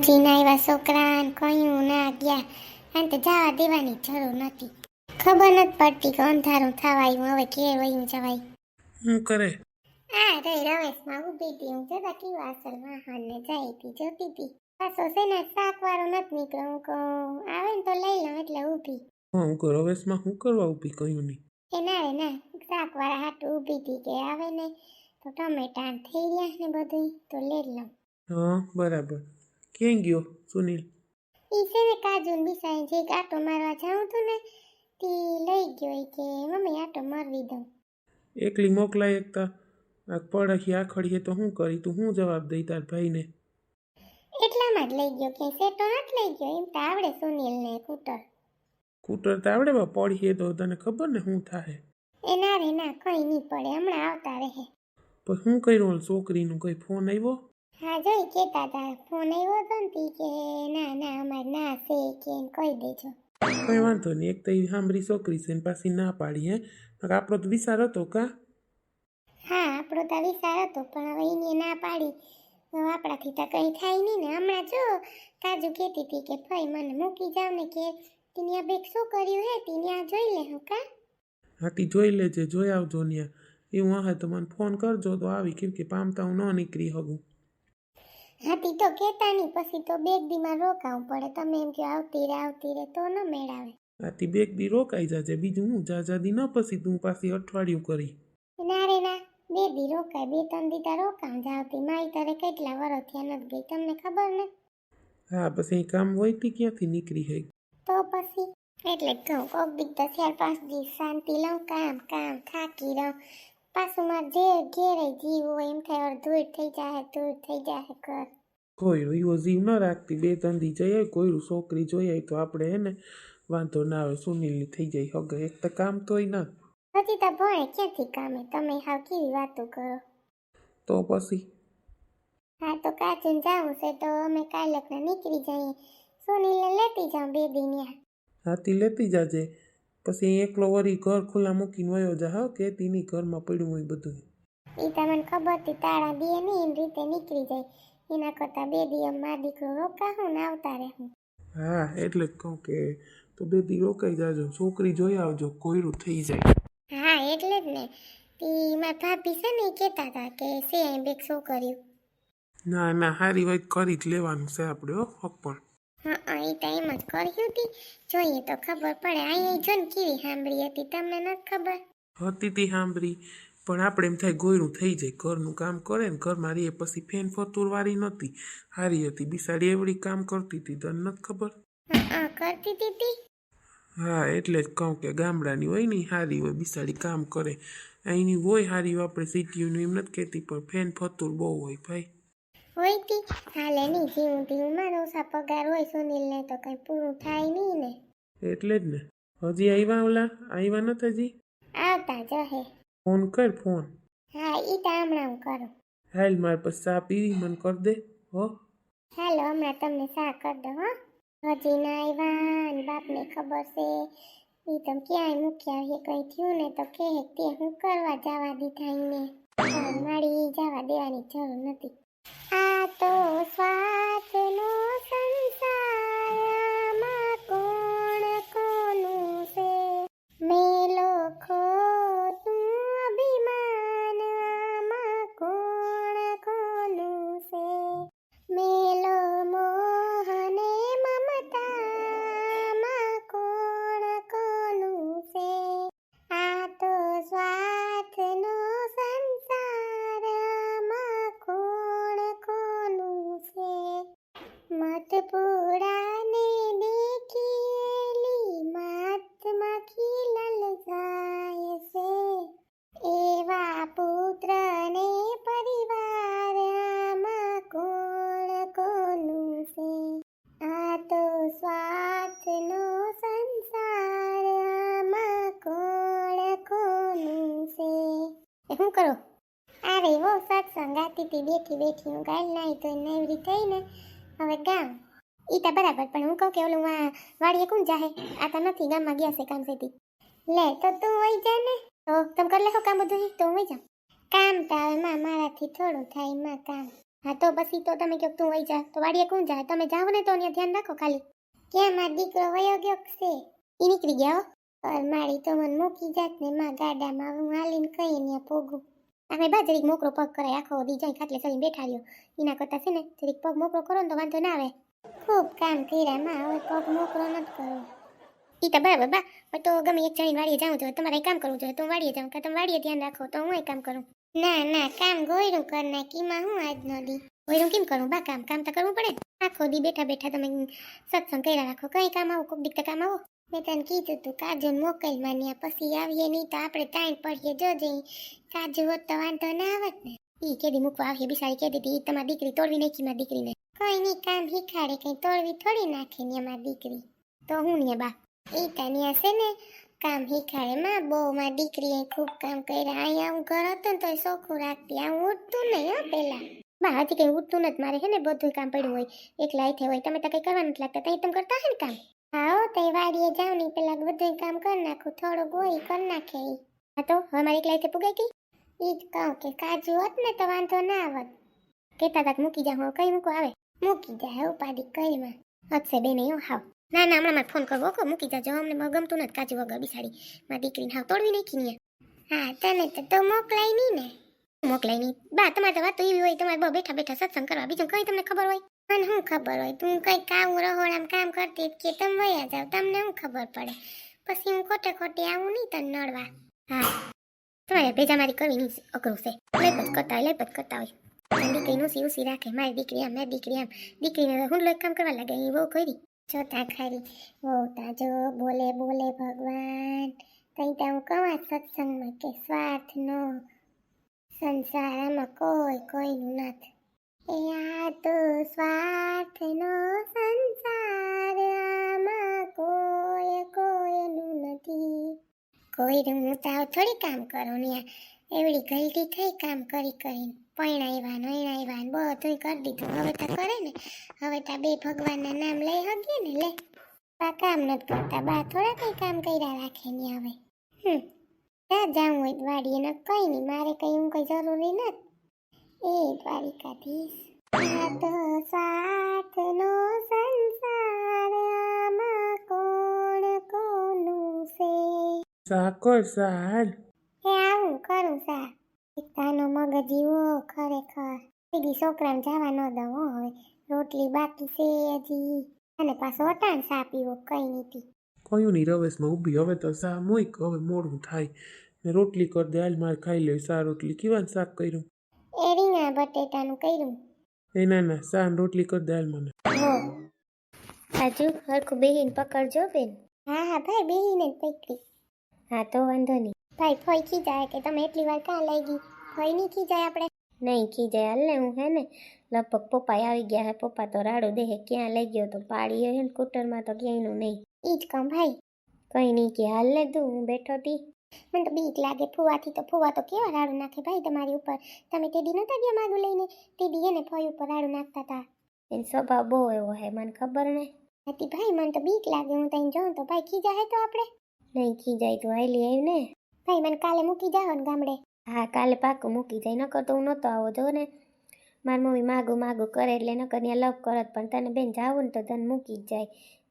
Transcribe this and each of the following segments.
જીના એવા છોકરાને કયું ના ગયા અને તો જવા દેવાની જરૂર નથી. ખબર નથી પડતી કે અંધારું થવા આવ્યું હવે ઘેર વયું જવાય. શું કરે? આ રહી રવેશમાં ઊભી હતી હું જતા કેવા અસલ વાહનને જાય હતી જોતી હતી. પાછો છે ને શાક વાળો નથી નીકળ્યો હું કહું આવે ને તો લઈ લઉં એટલે ઊભી. હું રવેશમાં શું કરવા ઊભી કહ્યું નહીં? એ ના શાક વાળા હાટું ઊભી હતી કે આવે ને તો ટમેટા થઈ રહ્યા ને બધું તો લઈ લઉં. હા બરાબર. ક્યાં ગયો સુનિલ? ઈ છે ને કાજુ ને બિસાઈ જે આટો મારવા જાઉં તું ને તી લઈ ગયો ઈ કે મમ્મી આટો મારવી દઉં. એકલી મોકલાય એકતા આ પડખી આખડીએ તો શું કરી? તું શું જવાબ દઈ તાર ભાઈને? એટલામાં જ લઈ ગયો કે સેટો નથી લઈ ગયો એમ તો આવડે સુનિલને કૂટર. કૂટર તો આવડે બા, પડીએ તો તને ખબર ને શું થાય? એ ના રે ના કંઈ નહીં પડે હમણાં આવતા રહે. પણ શું કર્યું ઓલ છોકરીનું કઈ ફોન આવ્યો? હા જોઈ કેતા તા ફોન આવ્યો હતો ને તી કે ના અમારે ના છે કે કહી દેજો. કઈ વાંધો નહીં, એક તો એ સાંભળી છોકરી છે ને પાછી ના પાડી. આપણો તો વિચાર હતો કા? હા આપણો તો વિચાર હતો પણ હવે એને ના પાડી આપણાથી તો કંઈ થાય નહીં ને. હમણાં જો કાજુ કહેતી હતી કે ભાઈ મને મૂકી જાવ ને કે ત્યાં બેગ શું કર્યું હે ત્યાં જોઈ લે હું કા. હાથી જોઈ લેજે, જોઈ આવજો ન્યા. એવું હે તો મને ફોન કરજો તો આવી, કેમ કે પામતા હું ન નીકળી શકું. હાથી તો કહેતા નહીં પછી તો બેગ દીમાં રોકાવું પડે. તમે એમ કે આવતી રે તો ન મેળાવે. આથી બેગ દી રોકાઈ જાજે, બીજું હું જાદી ન પછી તું પાછી અઠવાડિયું કરી. ના રે ના 2 દી રોકાય 2-3 દી તા રોકામ જાવતી માઈ તારે કેટલા વરસ થયા નથી ગઈ તમને ખબર ને. હા પછી કામ હોય તી ક્યાંથી નીકળી હે તો પછી એટલે કહું કોક દી તો 4-5 દી શાંતિ લઉં કામ થાકી રહું. પાછું મારે જે ઘેરે જીવ હોય એમ થાય ધૂળ થઈ જાય કર. કોયરું એવો જીવ ન રાખતી, 2-3 દી જઈ આવી, કોયરું છોકરી જોઈ આવી તો આપણે હે ને વાંધો ના આવે. સુનિલની થઈ જાય હગે, એક તો કામ તોય ના. હજી તો ભણે ક્યાંથી કામે તમે હાવ કેવી વાતો કરો. તો પછી હા તો કાચું જાવું છે તો અમે કાલે નીકળી જઈએ. સુનિલને લેતી જાઉં 2 દી ન્યા. હાથી લેતી જાજે, પછી એકલો વળી ઘર ખુલ્લા મૂકીને વયો જા. હા કેતી નહીં ઘરમાં પડ્યું હોય બધું. એ તમને ખબર હતી તાળા દે નહીં એની રીતે નીકળી જાય એના કરતા 2 દી મારા દીકરો રોકાવું ને આવતા રહેવું. હા એટલે જ કહું કે તો 2 દી રોકાઈ જાજો, છોકરી જોઈ આવજો, કોયરું થઈ જાય. હા એટલે જ ને તી મારા ભાભી છે ને કહેતા હતા કે સે અહીં બેગ શું કર્યું. ના હારી વાત કરી જ લેવાનું છે આપણે હક પણ. હા એ તો એમ જ કર્યું હતી જોઈએ તો ખબર પડે. અહીંયા જો ને કેવી સાંભળી હતી તમને નથી ખબર? હતી તી સાંભળી પણ આપણે એમ થાય ગોયરું થઈ જાય, ઘરનું કામ કરે ને ઘરમાં રહીએ પછી ફેન ફતુરવાળી નહોતી, હારી હતી બિસાડી, એવડી કામ કરતી હતી તને નથી ખબર? કરતી હતી. હા એટલે જ કહું કે ગામડાની હોય ને હારી હોય, બિસાડી કામ કરે. અહીંની હોય હારી આપણે સિટીઓની એમ નથી કહેતી, પણ ફેન ફતુર બહુ હોય ભાઈ. હોય તી હાલે નહીં જીવું મારો ઓછા પગાર હોય સુનિલને તો કંઈ પૂરું થાય નહીં ને. એટલે જ ને. હજી આવ્યા નથી હજી? આવતા જહે. ફોન કર ફોન. હા ઈ તો હમણાં હું કરું. હાલ મારે પછી ચા પીવી મને કરી દે હો. હાલો હમણાં તમને ચા કરી દઉં હો. હજી ના આવ્યા ને બાપને ખબર છે ઈ તમે ક્યાંય મૂક્યા છે કંઈ થયું ને તો કહે તે હું કરવા જવા દીધા એને. મારી જવા દેવાની જરૂર નથી. આ તો સ્વાર્થનો સંસારમાં કોણ કોનું છે મેલો ખોટું અભિમાન આમાં કોણ કોનું છે મેલો મોહને મમતામાં કોણ કોનું છે આ તો સ્વાર્થનો સંસારમાં કોણ કોનું છે મત પૂરાને દેખેલી માતમાં ખીલલ જાય છે એવા પુત્રને પરિવાર આમાં કોણ કોનું છે આ તો સ્વાર્થનો સંસાર આમાં કોણ કોનું છે. શું કરો? અરે વો સત્સંગ ગાતી હતી બેઠી હું ગાય નાઈ તો નવરી થઈ ને હવે ગામ ઈ તો બરાબર પણ હું કહું કે ઓલું વાડીએ કોણ જાહે આ તો નથી ગામમાં ગયા છે કામ સેતી. લે તો તું વઈ જા ને તો તમે કરી લેશો કામ બધું તો હું વઈ જાઉં. કામ તો હવે મારાથી થોડું થાય કામ. હા તો પછી તો તમે કહો તું વઈ જા તો વાડીએ કોણ જાય? તમે જાઓ ને તો અહીંયા ધ્યાન રાખો ખાલી. ક્યાં મારો દીકરો વયો ગયો છે? ઈ નીકળી ગયા હો. મારી તો મને મૂકી જાત ને માં ગાડામાં હું હાલીને કઈ અહીંયા પોગું. અમે બા જરીક મોકરો પગ કરાય આખો દી જાય ખાટલે ચડીને બેઠા રહ્યો. એના કરતા છે ને જરીક પગ મોકરો કરો ને તો વાંધો ના આવે. ખૂબ કામ કર્યા માં, હવે પગ મોકરો નથી કરવો. ઈ તો બરાબર બા, પણ તો ગમે એક જણી વાડીએ જાઉં જોઈએ, તમારે કામ કરવું જોઈએ તો હું વાડીએ જાઉં, કે તમે વાડીએ ધ્યાન રાખો તો હું કામ કરું. ના ના, કામ ગોયરું કર નાખીમાં હું આજનો દી ગોયરું કેમ કરું બા? કામ તો કરવું પડે. આખો દી બેઠા બેઠા તમે સત્સંગ કર્યા રાખો, કઈ કામ આવો કોક દીકતા કામ આવો. મેં તને કીધું તું કાજુ મોકલ માન્યા, પછી આવીએ નહીં તો આપણે તાણ પડીએ જોજે. કાજુ હોત તો વાંધો ના આવત ને. ઈ કેદી મૂકવા આવીએ બિસાડી કેદી તી તમારી દીકરી તોડવી નાખી મારી દીકરીને. કઈ નહીં કામ શીખાડે, કઈ તોડવી થોડી નાખે ને મારી દીકરી. તો હું ને બા ઈ તાનિયા છે ને કામ શીખાડે માં, બહુ મારી દીકરીએ ખૂબ કામ કર્યા. અહીંયા હું ઘર હતો ને તો ચોખ્ખું રાખતી, આ ઉઠતું નહીં હો પેલા. બા હજી કઈ ઉઠતું નથી મારે, હે ને બધું કામ પડ્યું હોય એકલા આઈથે હોય. તમે તો કઈ કરવા નથી લાગતા, તઈ તમે કરતા હે ને કામ. હા તઈ વાડીએ જાવ ને પેલા બધું કામ કરી નાખું, થોડું ગોઈ કરી નાખે. હા તો હવે મારી એકલા આઈથે પુગાઈ ગઈ. ઈ જ કહું કે કાજુ હોત ને તો વાંધો ના આવત. કેતા તક મૂકી જાઉં, કઈ મૂકો આવે મૂકી જાય ઉપાડી કઈમાં હશે બે નહીં હાવ. ના ના, હમણાં મારે ફોન કરવો કો મૂકી જાજો, અમને ગમતું નથી કાજુ વગર બિસાડી મારી દીકરીને હાવ તોડવી નાખી ને. હા તને તો મોકલાય નહીં ને. મોકલાય નહીં બા, તમારે તો વાત તો એવી હોય, તમારે બહુ બેઠા બેઠા સત્સંગ કરવા, બીજું કઈ તમને ખબર હોય? મને શું ખબર હોય? તું કઈ કામ રહોડામાં કામ કરતી કે તમે વયા જાવ, તમને શું ખબર પડે? પછી હું ખોટે ખોટી આવું નહીં તને નડવા. હા તમારે ભેજા મારી કરવી નહીં અઘરું છે, લઈ કરતા હોય. દીકરી નુસી ઉસી રાખે, મારી દીકરી આમ મારી દીકરી આમ. દીકરીને હું લોક કામ કરવા લાગે, એ બહુ કરી જોતા ખરી હોતા જો બોલે ભગવાન. કઈ તો હું કહું સત્સંગમાં કે સ્વાર્થનો સંસારમાં કોઈનું નથી. એ આ તો સ્વાર્થનો સંસાર, આમાં કોઈનું નથી. કોઈનું હું તો થોડી કામ કરું ને, એવડી ગલતી થઈ કામ કરીને. પૈણાવ્યા બધું કરી દીધું, હવે તો કરે ને. હવે તો બે ભગવાનના નામ લઈ હગીએ ને. લે બા કામ નથી કરતા, બા થોડા કઈ કામ કર્યા રાખે ને. હવે ત્યાં જાઉં હોય વાડીએ ને કઈ નહીં, મારે કઈ હું કઈ જરૂરી નથી. એ દ્વારિકાધીશ. આ તો સાથનો સંસાર, આમાં કોનું છે? સાકર સાલ એ આવું કરું સા તાનો મગજ જીવો ખરેખર. બીજી છોકરાને જવા ન દઉં હો. હવે રોટલી બાકી છે હજી, અને પાછો અટાણ સા પીવો કઈ નથી. કયું ની રવેશમાં ઊભી, હવે તો સા મૂક, હવે મોડું થાય ને રોટલી કરી દે. હાલ મારે ખાઈ લે સા રોટલી. કેવાનું શાક કર્યું? એ રીંગણા બટેટાનું કર્યું. એ ના સા રોટલી કરી દે હાલ મને. હો આજુ હરખું બેહીને પકડજો બેન. હા ભાઈ બેહીને જ પકડી. હા તો વાંધો નહીં ભાઈ. ફોઈ ખીજાય કે તમે એટલી વાર કાં લઈ ગઈ? ફોઈ નહીં ખીજાય આપણે? નહીં ખીજાય. હાલ ને હું હે ને લગભગ પપ્પા આવી ગયા હે. પપ્પા તો રાડો દેહે ક્યાં લઈ ગયો તો પાડી હે ને સ્કૂટરમાં તો ક્યાંયનું નહીં. ઈ જ કહું ભાઈ. કઈ નહીં કે હાલ ને તું, હું બેઠો હતી. મને તો બીક લાગે ફુવાથી, તો ફુવા તો કેવા રાડું નાખે ભાઈ તમારી ઉપર. તમે તે દી નતા ગયા માગું લઈને? તે દી એને ફોઈ ઉપર રાડું નાખતા હતા. એનો સ્વભાવ બહુ એવો હે, મને ખબર ને હતી ભાઈ. મને તો બીક લાગે, હું તઈને જોઉં તો ભાઈ ખીજાય તો આપણે. નહીં ખીજાય તો હાલી આવી ને ભાઈ. મને કાલે મૂકી જાવ ને ગામડે. હા કાલે પાકું મૂકી જાય, નકર તો હું નહોતો આવો. જો ને મારી મમ્મી માગું કરે એટલે નકર ત્યાં લવ કરત, પણ તને બેન જાવું ને તો તને મૂકી જ જાય.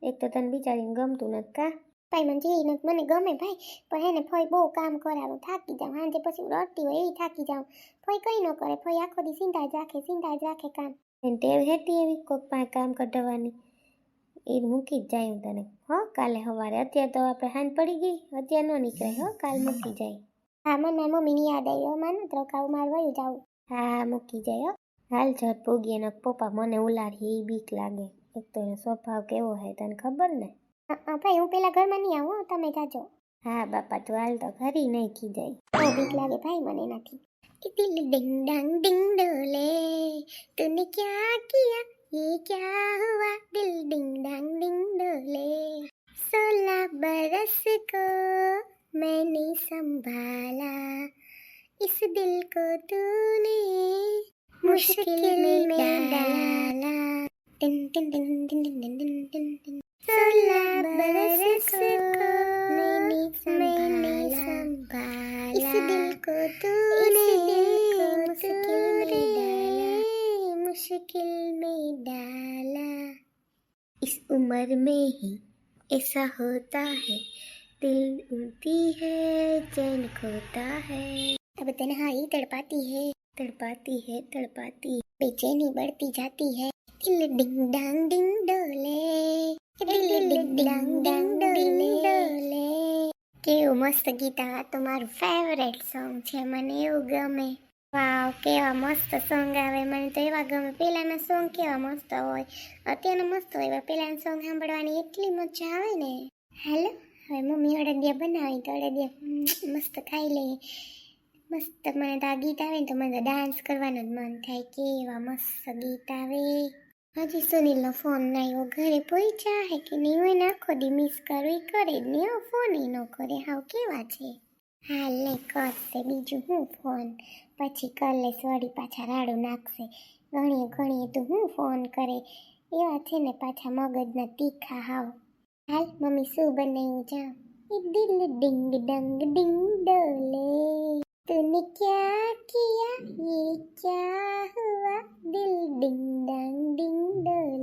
એક તો તને બિચારીને ગમતું નથી કા ભાઈ? મને જેવી નથી, મને ગમે ભાઈ, પણ એને ફોઈ બહુ કામ કરાવું, થાકી જાઉં. સાંજે પછી રડતી હોય એવી થાકી જાઉં. ફોઈ કંઈ ન કરે, ફોઈ આખો દી સિંધા જ રાખે કામ. એને ટેવ હેતી એવી કોઈક પાસે કામ કઢાવવાની, એ મૂકી જ જાય હું તને. હો કાલે સવારે. અત્યારે તો આપણે હાંજ પડી ગઈ, અત્યારે ન નીકળે. હો કાલ મૂકી જાય. હા મને મમ્મીની યાદ આવી. હો માનું તો કાવ માર વયું જાઉં. હા મૂકી જાય. હો હાલ ઝટ પૂગીએ ને પપ્પા મને ઉલાડીએ, એ બીક લાગે. એક તો એનો સ્વભાવ કેવો હે તને ખબર ને. ભાઈ હું પેલા ઘરમાં નહીં આવું, તમે જાજો. હા બાપા તું હાલ તો ખરી, નહીં ખીજાય. બહુ બીક લાગે ભાઈ મને નથી. દિલ ડિંગ ડાંગ ડિંગ ડોલે, તૂને ક્યા કિયા ये क्या हुआ, दिल डिंग डांग डिंग डोले, 16 बरस को मैंने संभाला, इस दिल को तूने मुश्किल में डाला, tin tin tin tin tin tin tin tin, 16 बरस को मैंने संभाला, इस दिल को तूने मुश्किल में डाला, इस उम्र में ही ऐसा होता है, दिल उड़ती है चैन खोता है। अब तन्हाई तड़पाती है बेचैनी बढ़ती जाती है, दिल डिंग डांग डिंग डोले, दिल डिंग डांग डिंग डोले। કેવું મસ્ત ગીત, આ તો મારું ફેવરેટ સોંગ છે, મને એવું ગમે. વાવ, કેવા મસ્ત સોંગ આવે, મને તો એવા ગમે. પહેલાના સોંગ કેવા મસ્ત હોય, અત્યારના મસ્ત હોય, પહેલાના સોંગ સાંભળવાની એટલી મજા આવે ને. હાલો, હવે મમ્મી અડદિયા બનાવી તો અડદિયા મસ્ત ખાઈ લઈએ. મસ્ત, મને તો આ ગીત આવે ને તો મને ડાન્સ કરવાનું જ મન થાય, કેવા મસ્ત ગીત આવે. હજી સુનિલનો ફોન ના આવ્યો, ઘરે પહોંચ્યા હે કે નહીં હોય ને, આખો દી મિસ કરું એ કરે જ નહીં, ફોન ન કરે, હાવ કેવા છે. હાલ ને કરશે બીજું હું ફોન, પછી કલેશ વળી પાછા રાડું નાખશે, ઘણીએ તો હું ફોન કરે, એવા છે ને પાછા મગજના તીખા હાવ. હાલ મમ્મી શું બનાવ્યું જા, એ દિલ ડિંગ ડંગ ડિંગ ડોલે, तूने क्या किया ये क्या हुआ, दिल डिंग डंग डिंग डोले।